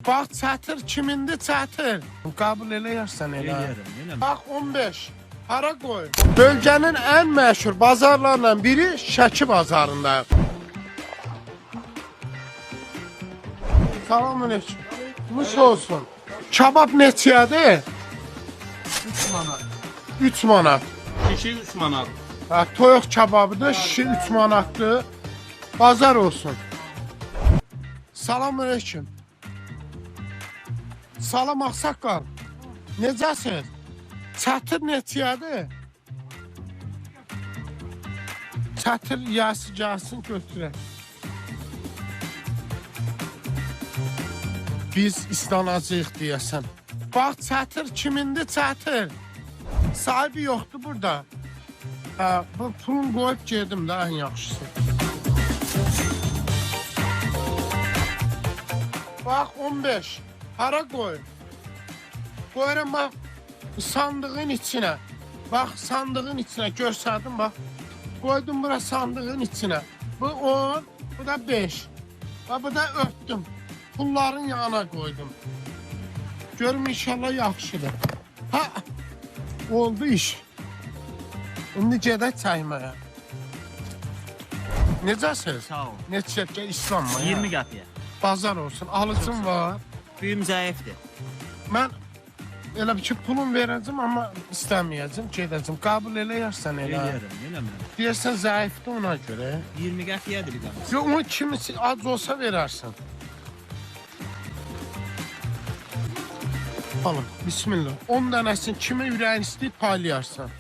Bax çatır kimindir çatır? Qəbul eləyərsən elə. Eləyərəm. Bax 15. Hara qoy? Bölgənin ən məşhur bazarlarından biri Şəki bazarında. Salamünaleyküm. Muş olsun. Kabab neçədir? 3 manat. 3 manat. Şişi 3 manat. Ha, toyuq kababıdır, şişi 3 manatdır. Bazar olsun. Salamünaleyküm. Salam ağsaqqal. Necəsiz? Çatır neçədir? Çatır yası gəlsin götürək. Biz istanacağıq deyəsən. Bax çatır kimindir çatır? Sahibi yoxdur burada. Ha, bu pulun qoyub gedim də ən yaxşısı. Bax 15. Hara qoy? Qoyuram bax sandığın içinə. Bax sandığın içinə göstərdim bax. Qoydum bura sandığın içinə. Bu 10, bu da 5. Bax bu da örtdüm. Pulların yanına qoydum. Görüm inşallah yaxşıdır. Ha, oldu iş. İndi gedək çaymaya. Necəsiz? Sağ ol. Neçə İslanma ya. 20 qəpiyə. Bazar olsun. Alıcım var. Büyüm zəifdir. Mən elə bir ki pulum verəcəm amma istəməyəcəm, gedəcəm. Qəbul eləyərsən elə. Eləyərəm. Deyirsən zəifdir ona görə. 20 qəpiyədir bir dənə. Yox, onu kimisi az olsa verərsən. Alın, bismillah. 10 dənəsini kimə ürəyin istəyir paylayarsan.